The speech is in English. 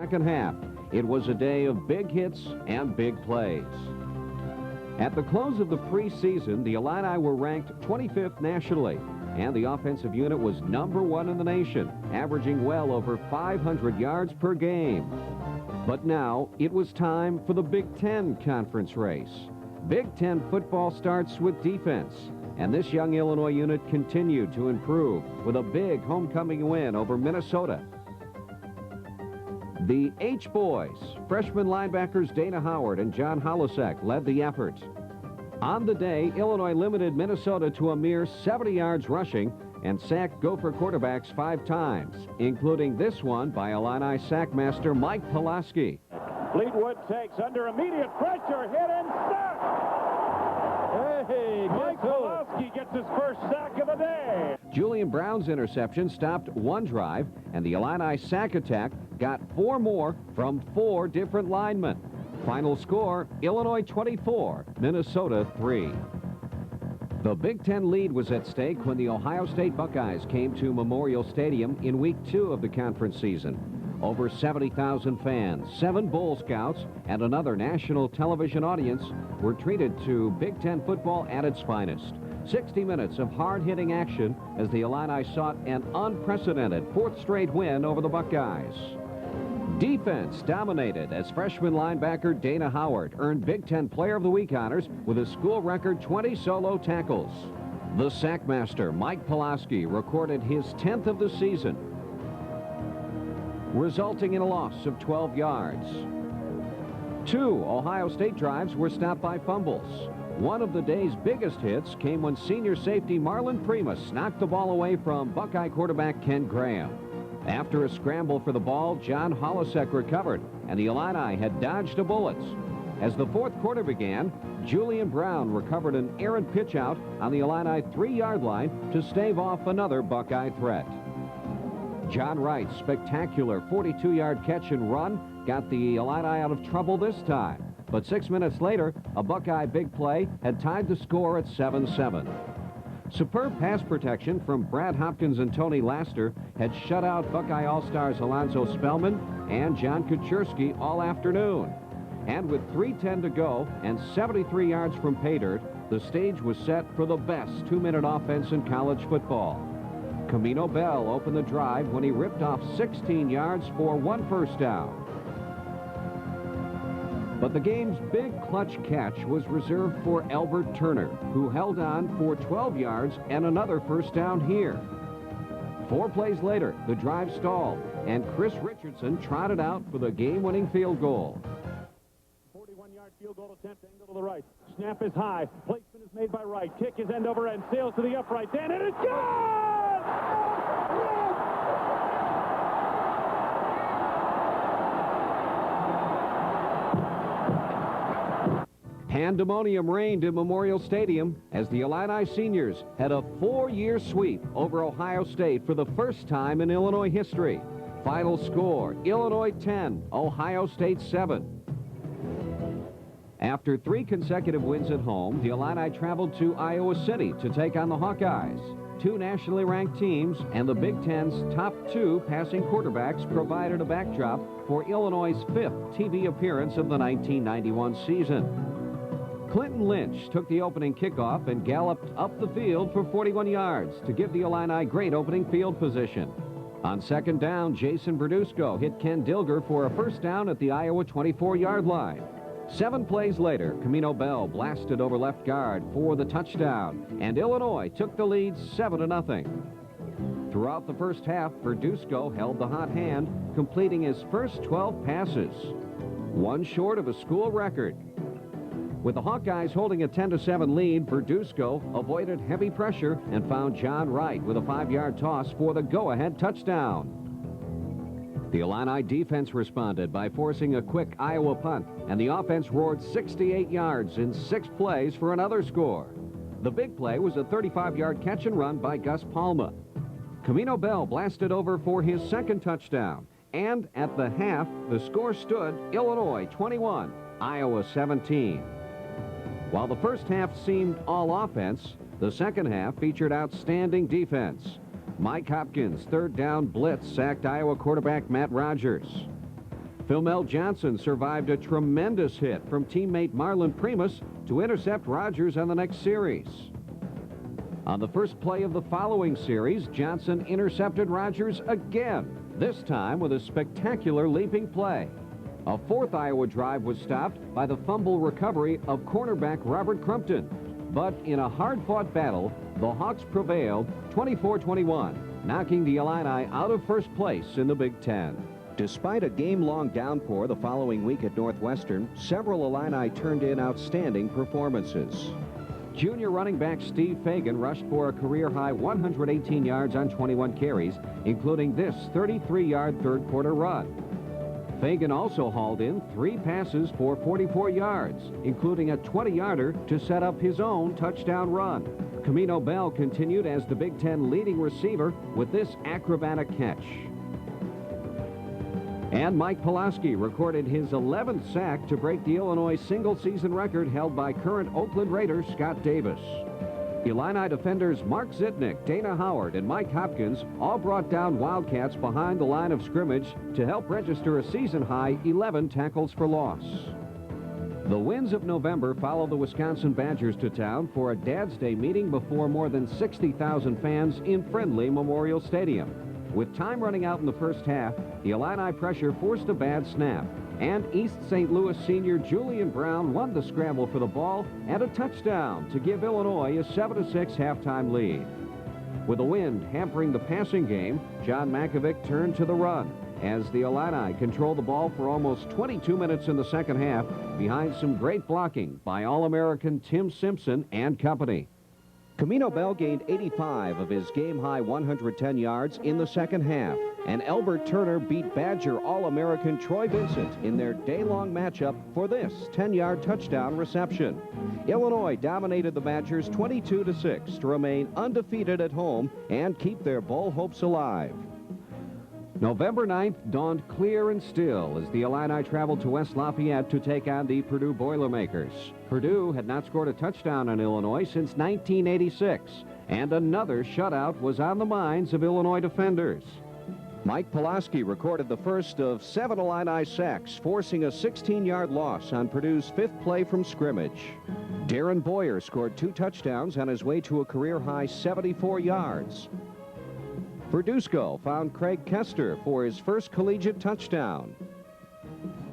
second half. It was a day of big hits and big plays. At the close of the preseason, the Illini were ranked 25th nationally, and the offensive unit was #1 in the nation, averaging well over 500 yards per game. But now it was time for the Big Ten conference race. Big Ten football starts with defense, and this young Illinois unit continued to improve with a big homecoming win over Minnesota. The H-Boys, freshman linebackers Dana Howard and John Holosek, led the effort. On the day, Illinois limited Minnesota to a mere 70 yards rushing and sacked Gopher quarterbacks 5 times, including this one by Illini sackmaster Mike Pulaski. Fleetwood takes under immediate pressure, hit and sack! Hey, Mike Pulaski gets his first sack of the day. Julian Brown's interception stopped one drive, and the Illini sack attack got 4 more from 4 different linemen. Final score, Illinois 24, Minnesota 3. The Big Ten lead was at stake when the Ohio State Buckeyes came to Memorial Stadium in week 2 of the conference season. Over 70,000 fans, 7 Bowl Scouts, and another national television audience were treated to Big Ten football at its finest. 60 minutes of hard-hitting action as the Illini sought an unprecedented 4th straight win over the Buckeyes. Defense dominated as freshman linebacker Dana Howard earned Big Ten Player of the Week honors with a school record 20 solo tackles. The sackmaster Mike Pulaski recorded his 10th of the season, resulting in a loss of 12 yards. 2 Ohio State drives were stopped by fumbles. One of the day's biggest hits came when senior safety Marlon Primus knocked the ball away from Buckeye quarterback Ken Graham. After a scramble for the ball, John Holosek recovered, and the Illini had dodged a bullet. As the 4th quarter began, Julian Brown recovered an errant pitch out on the Illini 3-yard line to stave off another Buckeye threat. John Wright's spectacular 42-yard catch and run got the Illini out of trouble this time. But 6 minutes later, a Buckeye big play had tied the score at 7-7. Superb pass protection from Brad Hopkins and Tony Laster had shut out Buckeye All-Stars Alonzo Spellman and John Kuchersky all afternoon. And with 3:10 to go and 73 yards from pay dirt, the stage was set for the best 2-minute offense in college football. Camino Bell opened the drive when he ripped off 16 yards for 1 first down. But the game's big clutch catch was reserved for Albert Turner, who held on for 12 yards and another first down here. 4 plays later, the drive stalled, and Chris Richardson trotted out for the game-winning field goal. 41-yard field goal attempt, angle to the right. Snap is high. Placement is made by Wright. Kick is end over end. Sails to the upright. And it is good! Yes! Pandemonium reigned in Memorial Stadium as the Illini seniors had a 4-year sweep over Ohio State for the first time in Illinois history. Final score, Illinois 10, Ohio State 7. After 3 consecutive wins at home, the Illini traveled to Iowa City to take on the Hawkeyes. 2 nationally ranked teams and the Big Ten's top 2 passing quarterbacks provided a backdrop for Illinois' 5th TV appearance of the 1991 season. Clinton Lynch took the opening kickoff and galloped up the field for 41 yards to give the Illini great opening field position. On 2nd down, Jason Verduzco hit Ken Dilger for a first down at the Iowa 24-yard line. 7 plays later, Camino Bell blasted over left guard for the touchdown, and Illinois took the lead 7-0. Throughout the first half, Verduzco held the hot hand, completing his first 12 passes, 1 short of a school record. With the Hawkeyes holding a 10-7 lead, Verduzco avoided heavy pressure and found John Wright with a 5-yard toss for the go-ahead touchdown. The Illini defense responded by forcing a quick Iowa punt, and the offense roared 68 yards in 6 plays for another score. The big play was a 35-yard catch and run by Gus Palma. Camino Bell blasted over for his 2nd touchdown, and at the half, the score stood Illinois 21, Iowa 17. While the first half seemed all offense, the second half featured outstanding defense. Mike Hopkins' 3rd down blitz sacked Iowa quarterback Matt Rogers. Philmel Johnson survived a tremendous hit from teammate Marlon Primus to intercept Rogers on the next series. On the first play of the following series, Johnson intercepted Rogers again, this time with a spectacular leaping play. A fourth Iowa drive was stopped by the fumble recovery of cornerback Robert Crumpton. But in a hard-fought battle, the Hawks prevailed 24-21, knocking the Illini out of first place in the Big Ten. Despite a game-long downpour the following week at Northwestern, several Illini turned in outstanding performances. Junior running back Steve Fagan rushed for a career-high 118 yards on 21 carries, including this 33-yard third-quarter run. Fagan also hauled in 3 passes for 44 yards, including a 20-yarder to set up his own touchdown run. Camino Bell continued as the Big Ten leading receiver with this acrobatic catch. And Mike Pulaski recorded his 11th sack to break the Illinois single-season record held by current Oakland Raider Scott Davis. Illini defenders Mark Zitnick, Dana Howard, and Mike Hopkins all brought down Wildcats behind the line of scrimmage to help register a season-high 11 tackles for loss. The Winds of November follow the Wisconsin Badgers to town for a Dad's Day meeting before more than 60,000 fans in friendly Memorial Stadium. With time running out in the first half, the Illini pressure forced a bad snap, and East St. Louis senior Julian Brown won the scramble for the ball and a touchdown to give Illinois a 7-6 halftime lead. With the wind hampering the passing game, John Makovic turned to the run as the Illini controlled the ball for almost 22 minutes in the second half behind some great blocking by All-American Tim Simpson and company. Camino Bell gained 85 of his game-high 110 yards in the second half, and Elbert Turner beat Badger All-American Troy Vincent in their day-long matchup for this 10-yard touchdown reception. Illinois dominated the Badgers 22-6 to remain undefeated at home and keep their bowl hopes alive. November 9th dawned clear and still as the Illini traveled to West Lafayette to take on the Purdue Boilermakers. Purdue had not scored a touchdown on Illinois since 1986, and another shutout was on the minds of Illinois defenders. Mike Pulaski recorded the first of 7 Illini sacks, forcing a 16-yard loss on Purdue's 5th play from scrimmage. Darren Boyer scored 2 touchdowns on his way to a career-high 74 yards. Verduzco found Craig Kester for his first collegiate touchdown.